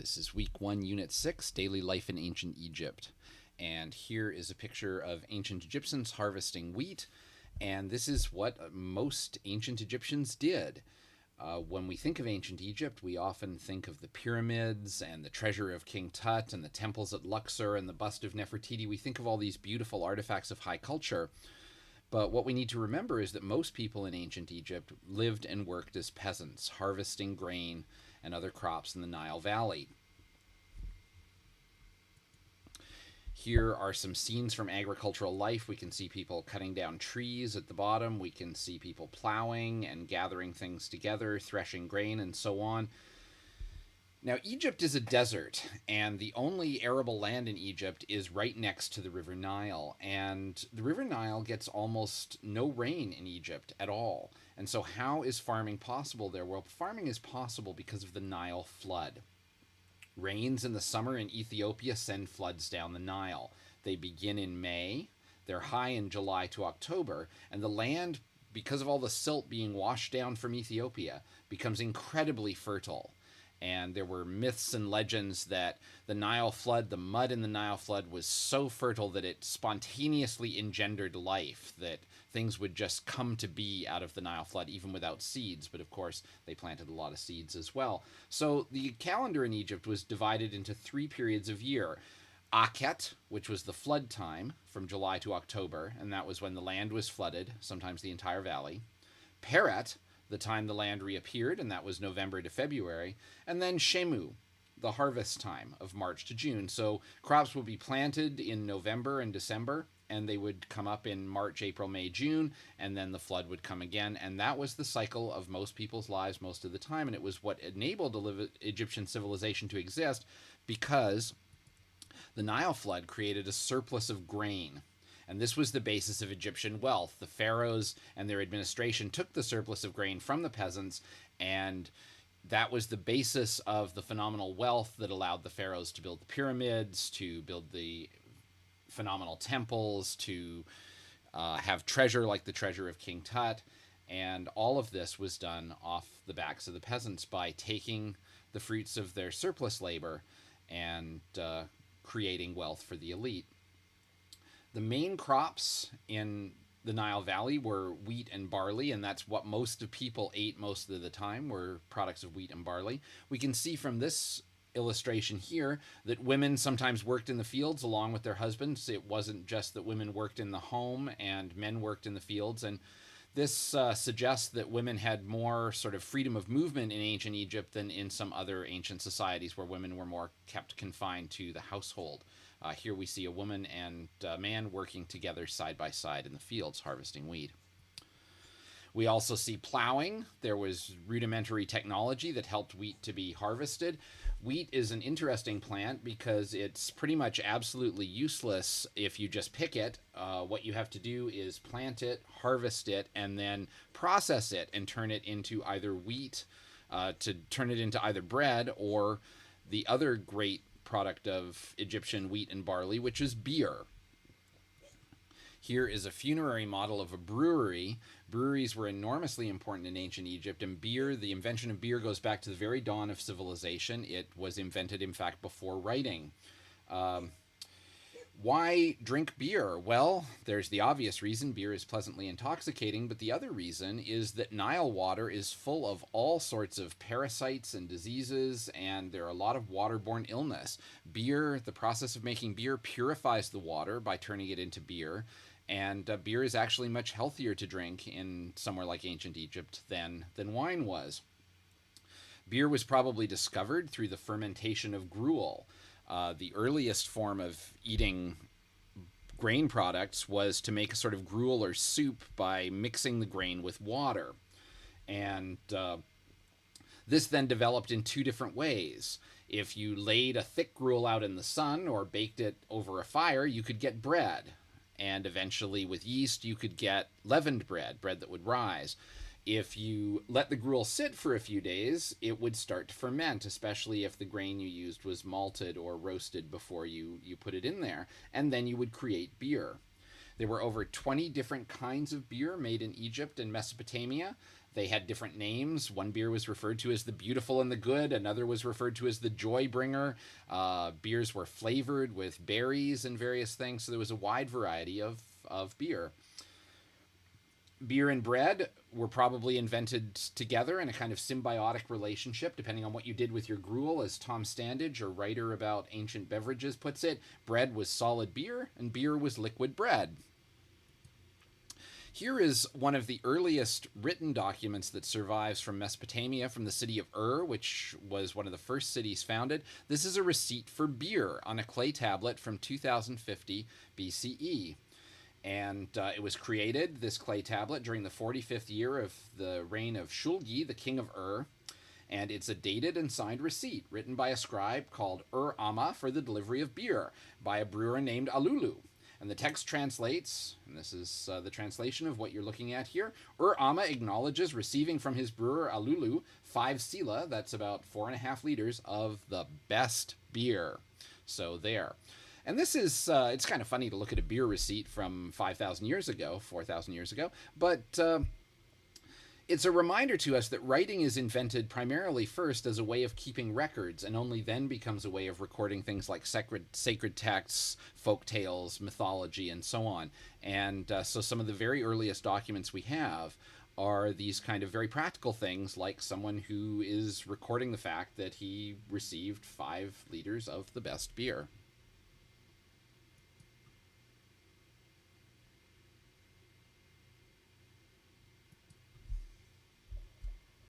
This is week 1, unit 6, Daily Life in Ancient Egypt. And here is a picture of ancient Egyptians harvesting wheat. And this is what most ancient Egyptians did. When we think of ancient Egypt, we often think of the pyramids and the treasure of King Tut and the temples at Luxor and the bust of Nefertiti. We think of all these beautiful artifacts of high culture. But what we need to remember is that most people in ancient Egypt lived and worked as peasants, harvesting grain and other crops in the Nile Valley. Here are some scenes from agricultural life. We can see people cutting down trees at the bottom. We can see people plowing and gathering things together, threshing grain, and so on. Now, Egypt is a desert, and the only arable land in Egypt is right next to the River Nile. And the River Nile gets almost no rain in Egypt at all. And so how is farming possible there? Well, farming is possible because of the Nile flood. Rains in the summer in Ethiopia send floods down the Nile. They begin in May, they're high in July to October, and the land, because of all the silt being washed down from Ethiopia, becomes incredibly fertile. And there were myths and legends that the Nile flood, the mud in the Nile flood, was so fertile that it spontaneously engendered life, that things would just come to be out of the Nile flood, even without seeds. But of course, they planted a lot of seeds as well. So the calendar in Egypt was divided into 3 periods of year. Akhet, which was the flood time, from July to October, and that was when the land was flooded, sometimes the entire valley. Peret, the time the land reappeared, and that was November to February, and then Shemu, the harvest time of March to June. So crops would be planted in November and December, and they would come up in March, April, May, June, and then the flood would come again. And that was the cycle of most people's lives most of the time, and it was what enabled Egyptian civilization to exist, because the Nile flood created a surplus of grain. And this was the basis of Egyptian wealth. The pharaohs and their administration took the surplus of grain from the peasants, and that was the basis of the phenomenal wealth that allowed the pharaohs to build the pyramids, to build the phenomenal temples, to have treasure like the treasure of King Tut. And all of this was done off the backs of the peasants by taking the fruits of their surplus labor and creating wealth for the elite. The main crops in the Nile Valley were wheat and barley, and that's what most of people ate most of the time, were products of wheat and barley. We can see from this illustration here that women sometimes worked in the fields along with their husbands. It wasn't just that women worked in the home and men worked in the fields, and this suggests that women had more sort of freedom of movement in ancient Egypt than in some other ancient societies where women were more kept confined to the household. Here we see a woman and a man working together side by side in the fields harvesting wheat. We also see plowing. There was rudimentary technology that helped wheat to be harvested. Wheat is an interesting plant because it's pretty much absolutely useless if you just pick it. What you have to do is plant it, harvest it, and then process it and turn it into either wheat, to turn it into either bread, or the other great product of Egyptian wheat and barley, which is beer. Here is a funerary model of a brewery. Breweries were enormously important in ancient Egypt, and beer, the invention of beer, goes back to the very dawn of civilization. It was invented, in fact, before writing. Why drink beer? Well, there's the obvious reason: beer is pleasantly intoxicating, but the other reason is that Nile water is full of all sorts of parasites and diseases, and there are a lot of waterborne illness. Beer, the process of making beer, purifies the water by turning it into beer, and beer is actually much healthier to drink in somewhere like ancient Egypt than wine was. Beer was probably discovered through the fermentation of gruel. The earliest form of eating grain products was to make a sort of gruel or soup by mixing the grain with water. And this then developed in 2 different ways. If you laid a thick gruel out in the sun or baked it over a fire, you could get bread. And eventually with yeast, you could get leavened bread, bread that would rise. If you let the gruel sit for a few days, it would start to ferment, especially if the grain you used was malted or roasted before you put it in there. And then you would create beer. There were over 20 different kinds of beer made in Egypt and Mesopotamia. They had different names. One beer was referred to as the beautiful and the good. Another was referred to as the joy bringer. Beers were flavored with berries and various things. So there was a wide variety of beer. Beer and bread were probably invented together in a kind of symbiotic relationship, depending on what you did with your gruel. As Tom Standage, a writer about ancient beverages, puts it, bread was solid beer and beer was liquid bread. Here is one of the earliest written documents that survives from Mesopotamia, from the city of which was one of the first cities founded. This is a receipt for beer on a clay tablet from 2050 BCE. And it was created, this clay tablet, during the 45th year of the reign of Shulgi, the king of and it's a dated and signed receipt written by a scribe called Amma for the delivery of beer by a brewer named Alulu. And the text translates, and this is the translation of what you're looking at here, Amma acknowledges receiving from his brewer Alulu 5 sila, that's about 4.5 liters, of the best beer. So there. And this is, it's kind of funny to look at a beer receipt from 5,000 years ago, 4,000 years ago, but it's a reminder to us that writing is invented primarily first as a way of keeping records, and only then becomes a way of recording things like sacred texts, folk tales, mythology, and so on. And so some of the very earliest documents we have are these kind of very practical things, like someone who is recording the fact that he received 5 liters of the best beer.